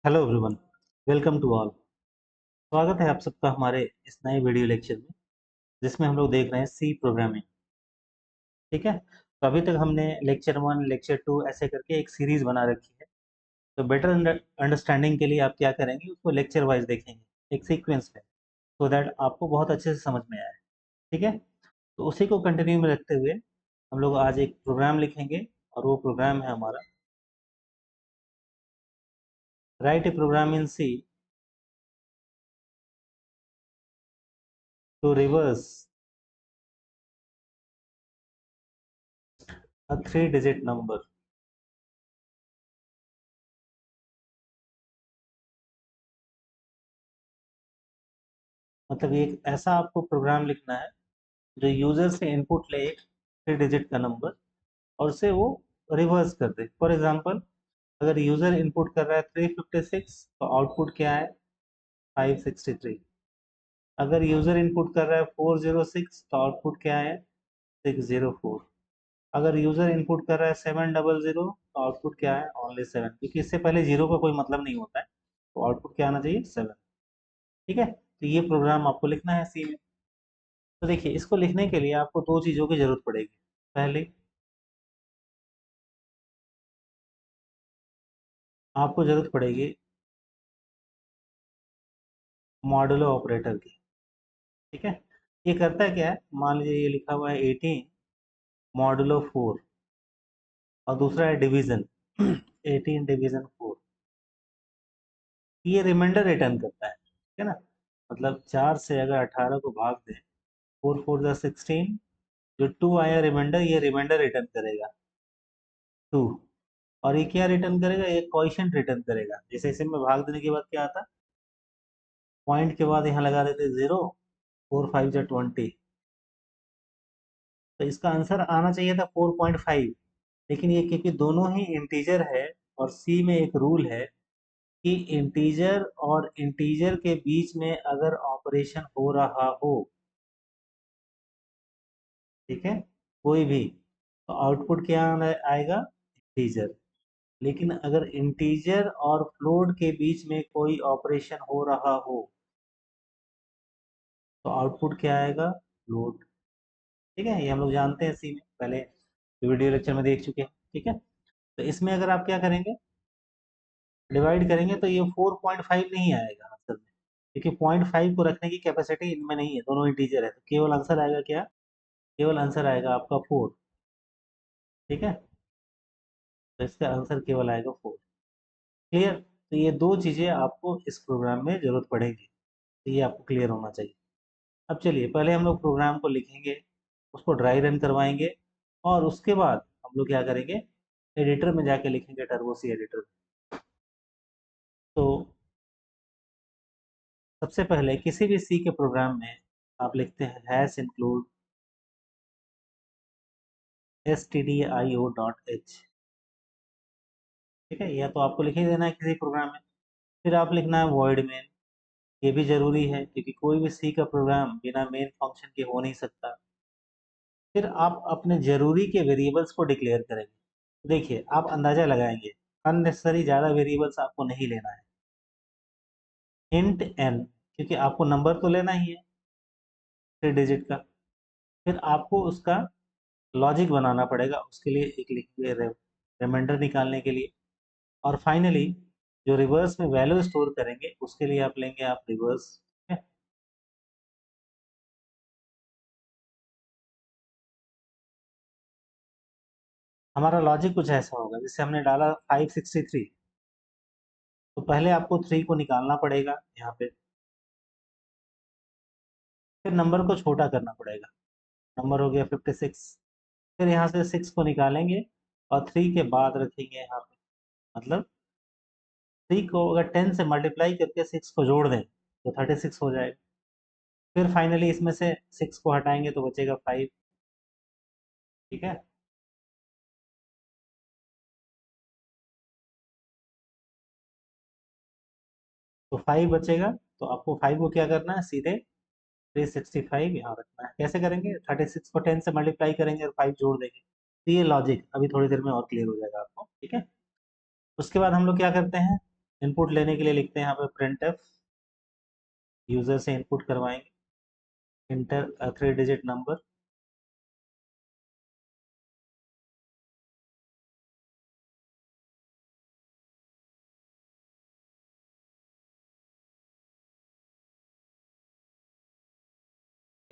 Hello everyone, welcome to all. स्वागत है आप सबका हमारे इस नए वीडियो लेक्चर में, जिसमें हम लोग देख रहे हैं सी प्रोग्रामिंग। ठीक है। तो अभी तक हमने लेक्चर 1, लेक्चर 2 ऐसे करके एक सीरीज बना रखी है। तो बेटर अंडरस्टैंडिंग के लिए आप क्या करेंगे, उसको लेक्चर वाइज देखेंगे एक सीक्वेंस में, सो दैट आपको बहुत अच्छे से समझ में आए। ठीक है। तो उसी को कंटिन्यू में रखते हुए हम लोग आज एक प्रोग्राम लिखेंगे, और वो प्रोग्राम है हमारा write a program in C to reverse a 3-digit number। मतलब ये एक ऐसा आपको प्रोग्राम लिखना है जो यूजर से इनपुट ले एक 3 डिजिट का नंबर, और उसे वो रिवर्स कर दे। फॉर एग्जांपल, अगर यूजर इनपुट कर रहा है 356, तो आउटपुट क्या है? 563। अगर यूजर इनपुट कर रहा है 406, तो आउटपुट क्या है? 604। अगर यूजर इनपुट कर रहा है 700, तो आउटपुट क्या है? ओनली 7, क्योंकि इससे पहले जीरो का कोई मतलब नहीं होता है, तो आउटपुट क्या आना चाहिए? 7। ठीक है। तो ये प्रोग्राम आपको लिखना है सी में। तो देखिए, इसको लिखने के लिए आपको दो चीज़ों की जरूरत पड़ेगी। पहली, आपको जरूरत पड़ेगी मॉडुलो ऑपरेटर की। ठीक है। ये करता क्या है? मान लीजिए ये लिखा हुआ है 18 मॉडुलो 4, और दूसरा है डिवीजन 18 डिवीजन 4। ये रिमाइंडर रिटर्न करता है। ठीक है ना? मतलब 4 से अगर 18 को भाग दें, 4 4 जा 16, जो 2 आया रिमाइंडर, ये रिमाइंडर रिटर्न करेगा 2। और ये क्या रिटर्न करेगा? ये क्वोशिएंट रिटर्न करेगा। जैसे इसे में भाग देने के बाद क्या आता? पॉइंट के बाद यहाँ लगा देते 0, 4 5 जा 20। तो इसका आंसर आना चाहिए था 4.5। लेकिन ये क्योंकि दोनों ही इंटीजर है, और सी में एक रूल है कि इंटीजर और इंटीजर के बीच में अगर ऑपरेशन हो रहा हो, ठीक है, कोई भी, तो आउटपुट क्या आएगा? इंटीजर। लेकिन अगर इंटीजर और फ्लोट के बीच में कोई ऑपरेशन हो रहा हो, तो आउटपुट क्या आएगा? फ्लोट। ठीक है, ये हम लोग जानते हैं, सी में पहले वीडियो लेक्चर में देख चुके हैं। ठीक है। तो इसमें अगर आप क्या करेंगे, डिवाइड करेंगे, तो ये 4.5 नहीं आएगा आंसर में, क्योंकि 0.5 को रखने की कैपेसिटी इनमें नहीं है, दोनों इंटीजर है। तो केवल आंसर आएगा क्या? केवल आंसर आएगा आपका 4। ठीक है। तो इसका आंसर केवल आएगा 4। क्लियर? तो ये दो चीजें आपको इस प्रोग्राम में जरूरत पड़ेगी, तो ये आपको क्लियर होना चाहिए। अब चलिए, पहले हम लोग प्रोग्राम को लिखेंगे, उसको ड्राई रन करवाएंगे, और उसके बाद हम लोग क्या करेंगे, एडिटर में जाके लिखेंगे, टर्बो सी एडिटर। तो सबसे पहले किसी भी सी के प्रोग्राम में आप लिखते हैं हैश इंक्लूड stdio.h। ठीक है, या तो आपको लिख ही देना है किसी प्रोग्राम में। फिर आप लिखना है वॉइड मेन। ये भी जरूरी है, क्योंकि कोई भी सी का प्रोग्राम बिना मेन फंक्शन के हो नहीं सकता। फिर आप अपने जरूरी के वेरिएबल्स को डिक्लेयर करेंगे। देखिए, आप अंदाजा लगाएंगे, अननेसेसरी ज़्यादा वेरिएबल्स आपको नहीं लेना है। इंट एन, क्योंकि आपको नंबर तो लेना ही है 3 डिजिट का। फिर आपको उसका लॉजिक बनाना पड़ेगा, उसके लिए एक लिखेंगे रिमाइंडर निकालने के लिए। और फाइनली जो रिवर्स में वैल्यू स्टोर करेंगे, उसके लिए आप लेंगे आप रिवर्स। हमारा लॉजिक कुछ ऐसा होगा, जैसे हमने डाला 563, तो पहले आपको 3 को निकालना पड़ेगा यहाँ पे, फिर नंबर को छोटा करना पड़ेगा। नंबर हो गया 56। फिर यहाँ से 6 को निकालेंगे, और 3 के बाद रखेंगे यहाँ पे। मतलब 3 को अगर 10 से मल्टीप्लाई करके 6 को जोड़ दें, तो 36 हो जाएगा। फिर फाइनली इसमें से 6 को हटाएंगे, तो बचेगा 5। ठीक है। तो 5 बचेगा, तो आपको 5 को क्या करना है? सीधे 365 यहाँ रखना है। कैसे करेंगे? 36 को 10 से मल्टीप्लाई करेंगे और 5 जोड़ देंगे। तो ये लॉजिक अभी थोड़ी देर में और क्लियर हो जाएगा आपको। ठीक है। उसके बाद हम लोग क्या करते हैं, इनपुट लेने के लिए लिखते हैं यहाँ पे printf, यूजर से इनपुट करवाएंगे, इंटर अ 3 डिजिट नंबर,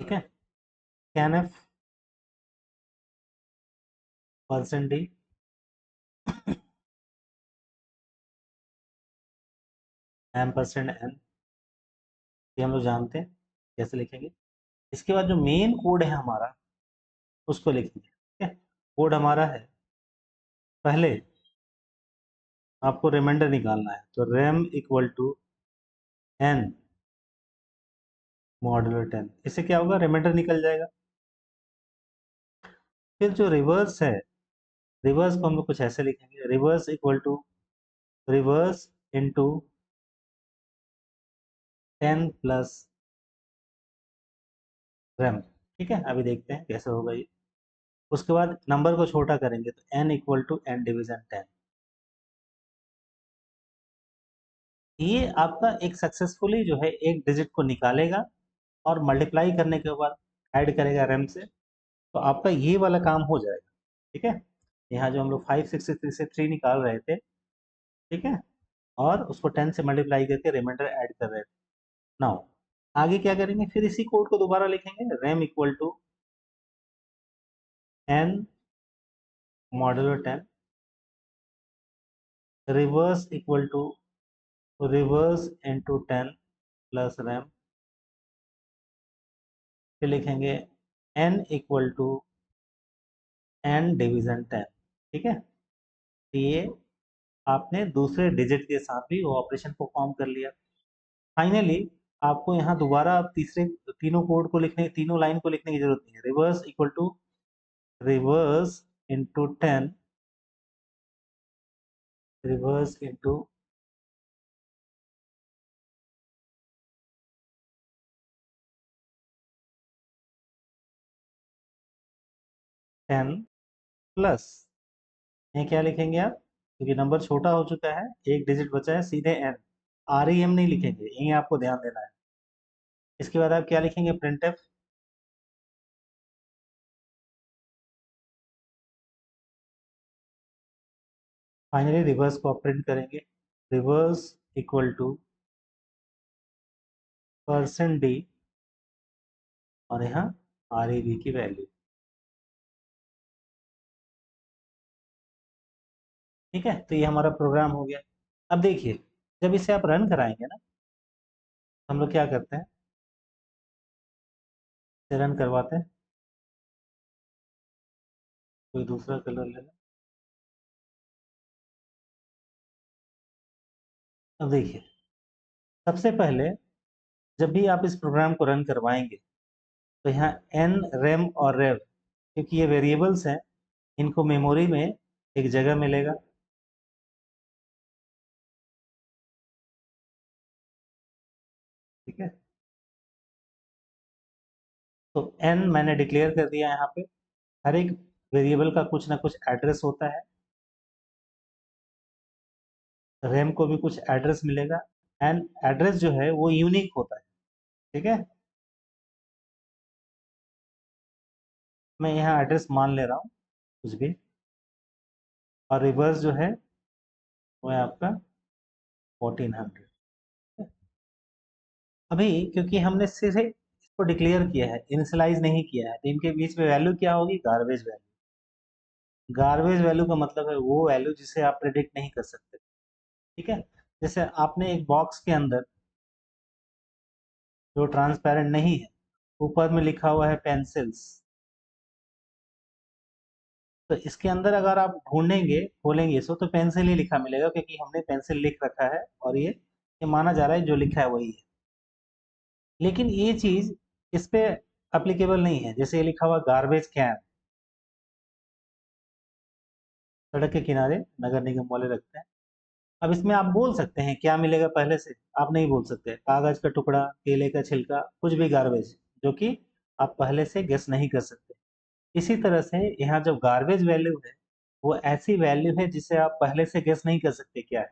ठीक है। scanf %d, %n, ये हम लोग जानते हैं कैसे लिखेंगे। इसके बाद जो मेन कोड है हमारा उसको लिखेंगे, ठीक है। कोड हमारा है, पहले आपको रिमाइंडर निकालना है, तो rem equal to n modulo 10, इससे क्या होगा, रिमाइंडर निकल जाएगा। फिर जो रिवर्स है, रिवर्स को हम लोग कुछ ऐसे लिखेंगे, reverse equal to reverse into 10 plus rem, ठीक है। अभी देखते हैं कैसे होगा ये। उसके बाद नंबर को छोटा करेंगे, तो n equal to n division 10। ये आपका एक सक्सेसफुली जो है एक डिजिट को निकालेगा और मल्टीप्लाई करने के बाद ऐड करेगा रैम से, तो आपका ये वाला काम हो जाएगा, ठीक है। यहाँ जो हम लोग 563 से 3 निकाल रहे थे, ठीक है, और उसको 10 से मल्टीप्लाई करके रिमाइंडर ऐड कर रहे थे। नाउ आगे क्या करेंगे, फिर इसी कोड को दोबारा लिखेंगे, rem equal to n modulo 10, reverse equal to reverse into 10 plus rem, फिर लिखेंगे n equal to n division 10, ठीक है। तो ये आपने दूसरे डिजिट के साथ भी वो ऑपरेशन परफॉर्म कर लिया। फाइनली आपको यहाँ दोबारा अब तीसरे तीनों कोड को लिखने, तीनों लाइन को लिखने की जरूरत नहीं है। Reverse equal to reverse into 10, reverse into 10 plus, ये क्या लिखेंगे आप, क्योंकि नंबर छोटा हो चुका है, एक डिजिट बचा है, सीधे n, आर ई एम नहीं लिखेंगे, ये आपको ध्यान देना है। इसके बाद आप क्या लिखेंगे, प्रिंटफ, फाइनली रिवर्स को आप प्रिंट करेंगे, रिवर्स इक्वल टू %d, और यहाँ आर ए बी की वैल्यू, ठीक है। तो ये हमारा प्रोग्राम हो गया। अब देखिए, जब इसे आप रन कराएंगे ना, हम लोग क्या करते हैं, इसे रन करवाते हैं, कोई दूसरा कलर लेना। अब देखिए, सबसे पहले जब भी आप इस प्रोग्राम को रन करवाएंगे, तो यहाँ n, रैम और रेव, क्योंकि ये वेरिएबल्स हैं, इनको मेमोरी में एक जगह मिलेगा, ठीक है। तो n मैंने डिक्लेयर कर दिया यहाँ पे। हर एक वेरिएबल का कुछ ना कुछ एड्रेस होता है, रैम को भी कुछ एड्रेस मिलेगा, एंड एड्रेस जो है वो यूनिक होता है, ठीक है। मैं यहाँ एड्रेस मान ले रहा हूँ कुछ भी, और रिवर्स जो है वो है आपका 1400। अभी क्योंकि हमने सीधे इसको डिक्लेयर किया है, इनिशियलाइज नहीं किया है, तो इनके बीच में वैल्यू क्या होगी, गार्बेज वैल्यू। गार्बेज वैल्यू का मतलब है वो वैल्यू जिसे आप प्रिडिक्ट नहीं कर सकते, ठीक है। जैसे आपने एक बॉक्स के अंदर जो ट्रांसपेरेंट नहीं है, ऊपर में लिखा हुआ है पेंसिल्स, तो इसके अंदर अगर आप ढूंढेंगे, खोलेंगे इसको, तो पेंसिल ही लिखा मिलेगा, क्योंकि हमने पेंसिल लिख रखा है, और ये माना जा रहा है जो लिखा है वही है। लेकिन ये चीज इस पे अप्लीकेबल नहीं है। जैसे ये लिखा हुआ गार्बेज कैन, सड़क के किनारे नगर निगम वाले रखते हैं। अब इसमें आप बोल सकते हैं क्या मिलेगा, पहले से आप नहीं बोल सकते, कागज का टुकड़ा, केले का छिलका, कुछ भी गार्बेज, जो कि आप पहले से गेस नहीं कर सकते। इसी तरह से यहाँ जो गार्बेज वैल्यू है, वो ऐसी वैल्यू है जिसे आप पहले से गेस नहीं कर सकते क्या है,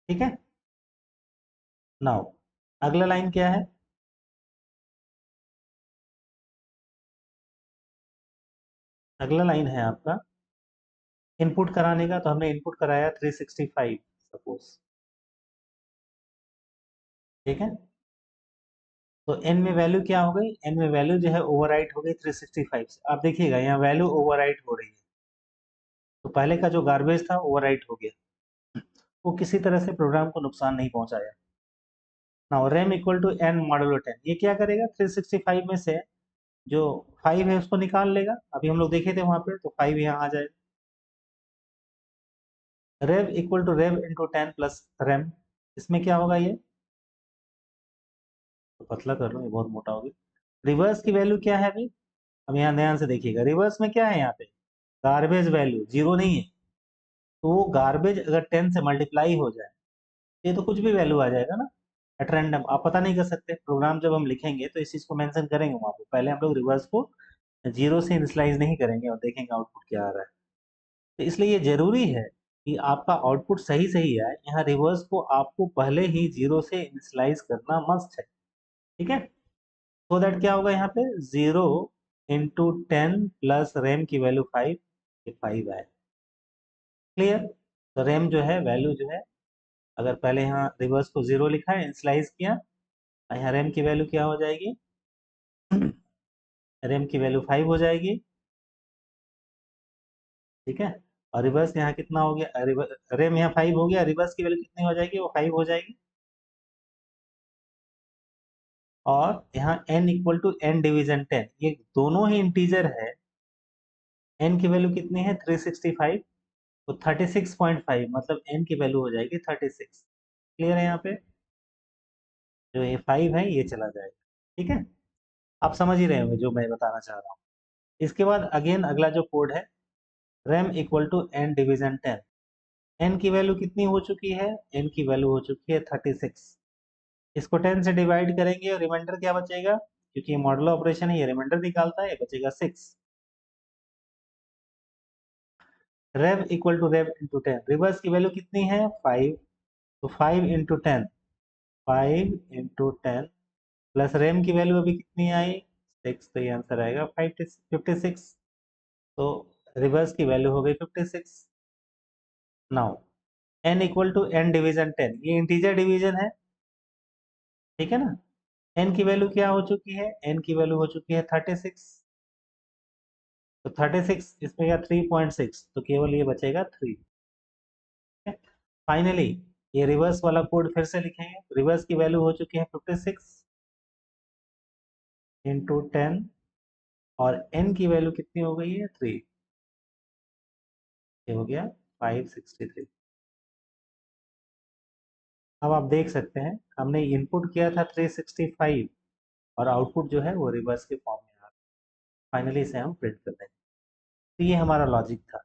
ठीक है। नाउ अगला लाइन क्या है? अगला लाइन है आपका इनपुट कराने का। तो हमने इनपुट कराया 365 सपोज, ठीक है। तो n में वैल्यू क्या हो गई? n में वैल्यू जो है ओवरराइट हो गई 365 से। आप देखिएगा यहाँ वैल्यू ओवरराइट हो रही है, तो पहले का जो गार्बेज था ओवरराइट हो गया, वो किसी तरह से प्रोग्राम को नुकसान नहीं पहुंचाया। Now rem equal to n modulo 10, ये क्या करेगा? 365 में से जो 5 है उसको निकाल लेगा। अभी हम लोग देखे थे वहां पे, तो 5 यहाँ आ जाएगा। Rev equal to rev into 10 plus rem, इसमें क्या होगा ये? तो पतला कर लो, ये बहुत मोटा हो गया। रिवर्स की वैल्यू क्या है अभी? अब यहाँ ध्यान से देखिएगा, रिवर्स में क्या है? यहाँ पे गार्बेज वैल्यू जीरो नहीं है, तो वो गार्बेज अगर 10 से मल्टीप्लाई हो जाए, ये तो कुछ भी वैल्यू आ जाएगा ना, एट रैंडम। आप पता नहीं कर सकते, प्रोग्राम जब हम लिखेंगे तो इस चीज को मेंशन करेंगे वहां पे। पहले हम लोग रिवर्स को जीरो से इनिशियलाइज नहीं करेंगे और देखेंगे आउटपुट क्या आ रहा है। तो इसलिए ये जरूरी है कि आपका आउटपुट सही सही आए। यहाँ रिवर्स को आपको पहले ही जीरो से इनिशियलाइज करना मस्ट है, ठीक है। तो दैट क्या होगा यहाँ पे? 0 × 10 प्लस रैम की वैल्यू 5, ये 5 आए। क्लियर? तो रैम जो है वैल्यू जो है, अगर पहले यहाँ रिवर्स को 0 लिखा है, इनिशियलाइज किया, और यहाँ रैम की वैल्यू क्या हो जाएगी? रैम की वैल्यू 5 हो जाएगी, ठीक है। और रिवर्स यहाँ कितना हो गया? रैम यहाँ 5 हो गया, रिवर्स की वैल्यू कितनी हो जाएगी? वो 5 हो जाएगी। और यहाँ n equal to n division 10, ये दोनों ही इंटीजर है। n की वैल्यू कितनी है? 365, तो 36.5, मतलब n की वैल्यू हो जाएगी 36। क्लियर है? यहाँ पे जो ये 5 है ये चला जाएगा, ठीक है। आप समझ ही रहे होंगे जो मैं बताना चाह रहा हूँ। इसके बाद अगेन अगला जो कोड है, rem equal to n division 10। n की वैल्यू कितनी हो चुकी है? n की वैल्यू हो चुकी है 36। इसको 10 से डिवाइड करेंगे और रिमाइंडर क्या बचेगा? क्योंकि ये मॉडुलो ऑपरेशन है, ये रिमाइंडर निकालता है, ये बचेगा 6। Rev equal to rev into 10, reverse की वैल्यू कितनी है? 5, तो 5 इंटू 10, 5 × 10 प्लस रैम की वैल्यू अभी कितनी आई? 6, तो ये आंसर आएगा 56। तो रिवर्स की वैल्यू हो गई 56। Now n equal to n division 10, ये इंटीजर डिवीजन है, ठीक है ना। n की वैल्यू क्या हो चुकी है? n की वैल्यू हो चुकी है 36। तो 36 इसमें क्या? 3.6, तो केवल ये बचेगा 3। फाइनली ये रिवर्स वाला कोड फिर से लिखेंगे। रिवर्स की वैल्यू हो चुकी है 56 इंटू 10, और n की वैल्यू कितनी हो गई है? 3, ये हो गया 563। अब आप देख सकते हैं हमने इनपुट किया था 365, और आउटपुट जो है वो रिवर्स के फॉर्म में आ रहा है। फाइनली इसे हम प्रिंट कर देंगे। तो ये हमारा लॉजिक था।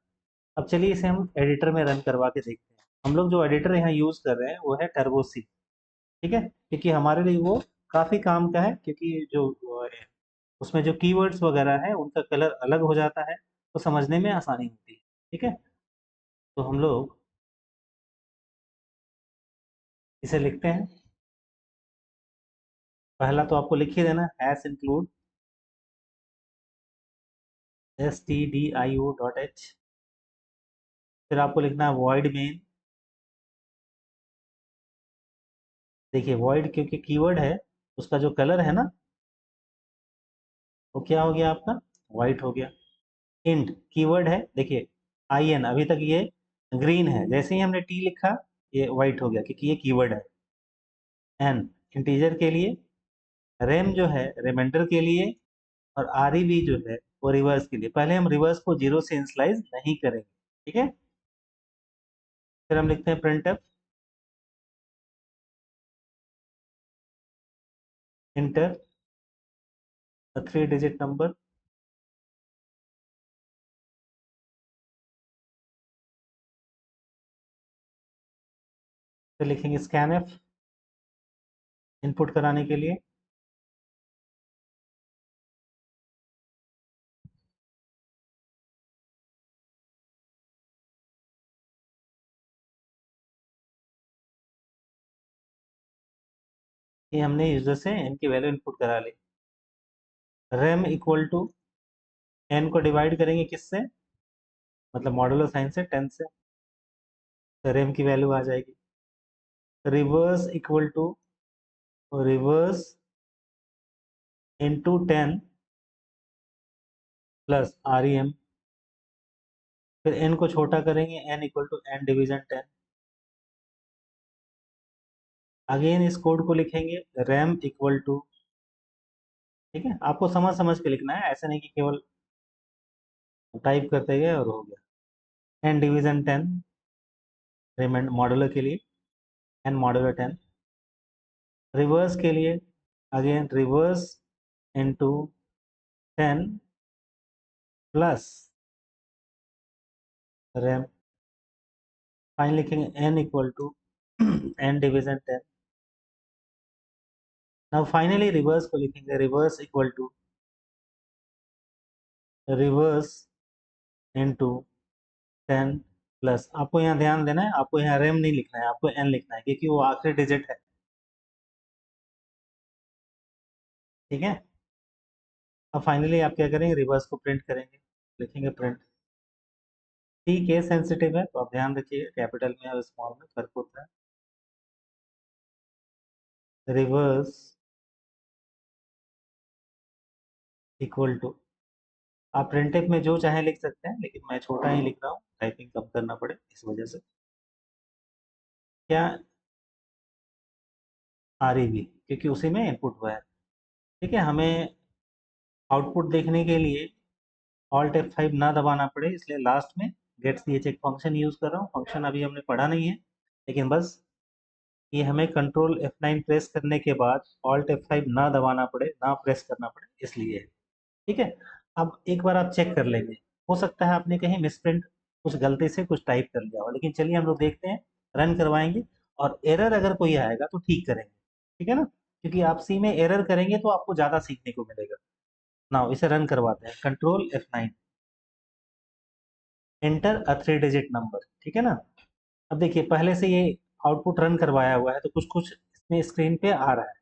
अब चलिए इसे हम एडिटर में रन करवा के देखते हैं। हम लोग जो एडिटर यहाँ यूज कर रहे हैं वो है टर्बो सी, ठीक है, क्योंकि हमारे लिए वो काफी काम का है। क्योंकि जो उसमें जो कीवर्ड्स वगैरह है उनका कलर अलग हो जाता है, तो समझने में आसानी होती है, ठीक है। तो हम लोग इसे लिखते हैं। पहला तो आपको लिख ही देना, हैश इंक्लूड stdio.h। फिर आपको लिखना है void main। देखिए void क्योंकि कीवर्ड है, उसका जो कलर है ना, वो क्या हो गया आपका? वाइट हो गया। इंट कीवर्ड है, देखिए in अभी तक ये ग्रीन है, जैसे ही हमने टी लिखा ये वाइट हो गया, क्योंकि ये कीवर्ड है। एन इंटीजर के लिए, रेम जो है रिमाइंडर के लिए, और आर ई वी जो है वो रिवर्स के लिए। पहले हम रिवर्स को जीरो से इनिशियलाइज नहीं करेंगे, ठीक है। फिर हम लिखते हैं print F inter 3 digit number. फिर लिखेंगे स्कैन एफ इनपुट कराने के लिए। ये हमने यूजर से n की वैल्यू इनपुट करा ली। रैम इक्वल टू n को डिवाइड करेंगे किससे, मतलब मॉडुलो साइन से 10 से, तो रैम की वैल्यू आ जाएगी। Reverse equal to reverse into 10 plus REM, फिर n को छोटा करेंगे, n equal to n division 10। Again इस कोड को लिखेंगे रैम इक्वल टू, ठीक है, आपको समझ समझ के लिखना है, ऐसा नहीं कि केवल टाइप करते गए और हो गया। n डिवीजन 10 रिमाइंड मॉडुलो के लिए, n मॉडुलो 10। रिवर्स के लिए again reverse into 10 plus rem, final लिखेंगे n equal to n division 10। Now finally reverse को लिखेंगे reverse equal to reverse into 10 plus, आपको यहाँ ध्यान देना है, आपको यहाँ रैम नहीं लिखना है, आपको n लिखना है क्योंकि वो आखिरी डिजिट है, ठीक है। अब फाइनली आप क्या करेंगे, रिवर्स को प्रिंट करेंगे, लिखेंगे प्रिंट। टी केस सेंसिटिव है तो आप ध्यान रखिए, कैपिटल में और स्मॉल में फर्क होता है। रिवर्स इक्वल टू, आप प्रिंटफ में जो चाहे लिख सकते हैं, लेकिन मैं छोटा ही लिख रहा हूँ, टाइपिंग कम करना पड़े इस वजह से। क्या, REB, क्योंकि उसी में इनपुट हुआ है, ठीक है। हमें आउटपुट देखने के लिए ऑल्ट F5 ना दबाना पड़े, इसलिए लास्ट में गेट ch एक फंक्शन यूज कर रहा हूँ। फंक्शन अभी हमने पढ़ा नहीं है, लेकिन बस ये हमें कंट्रोल F9 प्रेस करने के बाद ऑल्ट F5 ना दबाना पड़े, ना प्रेस करना पड़े, इसलिए है, ठीक है। अब एक बार आप चेक कर लेंगे, हो सकता है आपने कहीं मिसप्रिंट कुछ गलती से कुछ टाइप कर लिया हो, लेकिन चलिए हम लोग देखते हैं, रन करवाएंगे और एरर अगर कोई आएगा तो ठीक करेंगे, ठीक है ना, क्योंकि आप सी में एरर करेंगे तो आपको ज़्यादा सीखने को मिलेगा। नाउ इसे रन करवाते हैं, control F9, enter a 3 digit number, ठीक है ना। अब देखिए पहले से ये आउटपुट रन करवाया हुआ है तो कुछ कुछ इसमें स्क्रीन पे आ रहा है,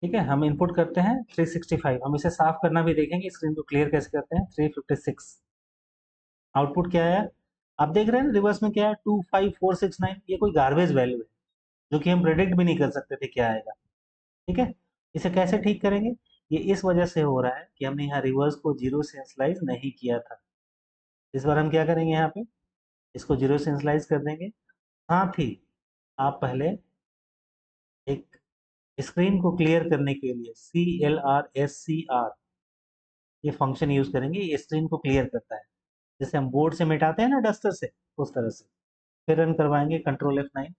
ठीक है। हम इनपुट करते हैं 365, हम इसे साफ करना भी देखेंगे, स्क्रीन को क्लियर कैसे करते हैं। 356 आउटपुट क्या आया, आप देख रहे हैं रिवर्स में क्या है, 25469, ये कोई गार्बेज वैल्यू है जो कि हम प्रेडिक्ट भी नहीं कर सकते थे क्या आएगा, ठीक है। इसे कैसे ठीक करेंगे, ये इस वजह से हो रहा है कि हमने यहाँ रिवर्स को जीरो से इनिशियलाइज नहीं किया था। इस बार हम क्या करेंगे, यहाँ पे इसको जीरो से इनिशियलाइज कर देंगे। साथ ही आप पहले एक स्क्रीन को क्लियर करने के लिए CLRSCR ये फंक्शन यूज करेंगे, ये स्क्रीन को क्लियर करता है, जैसे हम बोर्ड से मिटाते हैं ना डस्टर से, उस तरह से। फिर रन करवाएंगे कंट्रोल F9,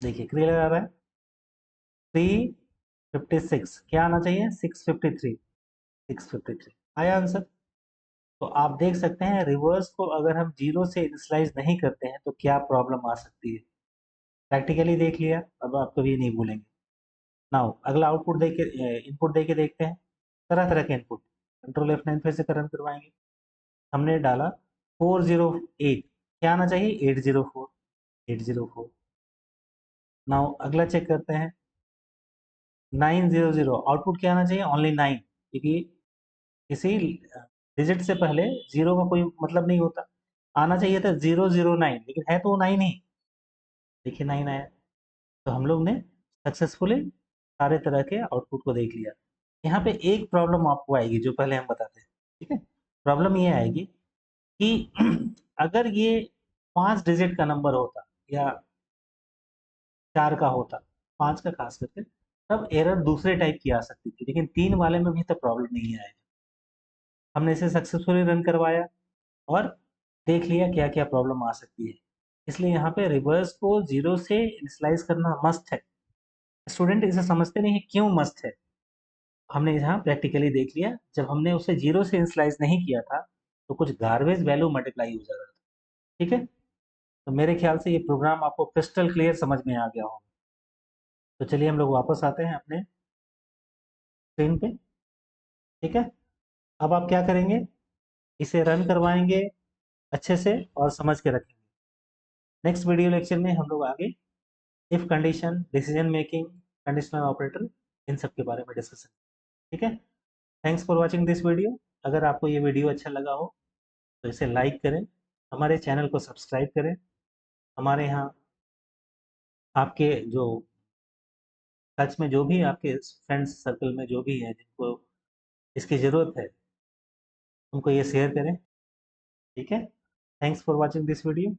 देखिए क्लियर आ रहा है। 356 क्या आना चाहिए, 653, 653 आया आंसर। तो आप देख सकते हैं रिवर्स को अगर हम जीरो से इनिशियलाइज नहीं करते हैं तो क्या प्रॉब्लम आ सकती है, प्रैक्टिकली देख लिया, अब आप कभी नहीं भूलेंगे। नाउ अगला आउटपुट देख के इनपुट दे के देखते हैं, तरह तरह के इनपुट। कंट्रोल F9 फिर से रन करवाएंगे, हमने डाला 408, क्या आना चाहिए, 804, 804। नाउ अगला चेक करते हैं 900, आउटपुट क्या आना चाहिए, ओनली 9, क्योंकि किसी डिजिट से पहले जीरो का कोई मतलब नहीं होता, आना चाहिए था 009, लेकिन है तो वो 9 ही, देखिए 9 आया। तो हम लोग ने सक्सेसफुली सारे तरह के आउटपुट को देख लिया। यहाँ पे एक प्रॉब्लम आपको आएगी जो पहले हम बताते हैं, ठीक है। प्रॉब्लम ये आएगी कि अगर ये 5 डिजिट का नंबर होता या 4 का होता, 5 का खास करके, तब एरर दूसरे टाइप की आ सकती थी, लेकिन 3 वाले में भी तो प्रॉब्लम नहीं आएगी। हमने इसे सक्सेसफुली रन करवाया और देख लिया क्या क्या प्रॉब्लम आ सकती है, इसलिए यहाँ पे रिवर्स को जीरो से इनिशियलाइज करना मस्ट है। स्टूडेंट इसे समझते नहीं है क्यों मस्ट है, हमने यहाँ प्रैक्टिकली देख लिया, जब हमने उसे जीरो से इनिशियलाइज नहीं किया था तो कुछ गार्बेज वैल्यू मल्टीप्लाई हो जा रहा था, ठीक है। तो मेरे ख्याल से ये प्रोग्राम आपको क्रिस्टल क्लियर समझ में आ गया होगा। तो चलिए हम लोग वापस आते हैं अपने स्क्रीन पे, ठीक है। अब आप क्या करेंगे, इसे रन करवाएंगे अच्छे से और समझ के रखेंगे। नेक्स्ट वीडियो लेक्चर में हम लोग आगे if condition, decision making, conditional operator, इन सब के बारे में डिस्कशन। ठीक है, thanks for watching this video. अगर आपको ये वीडियो अच्छा लगा हो तो इसे लाइक करें, हमारे चैनल को सब्सक्राइब करें। हमारे यहाँ आपके जो टच में जो भी आपके फ्रेंड्स सर्कल में जो भी है जिनको इसकी ज़रूरत है, उनको ये शेयर करें। ठीक है, thanks for watching this video.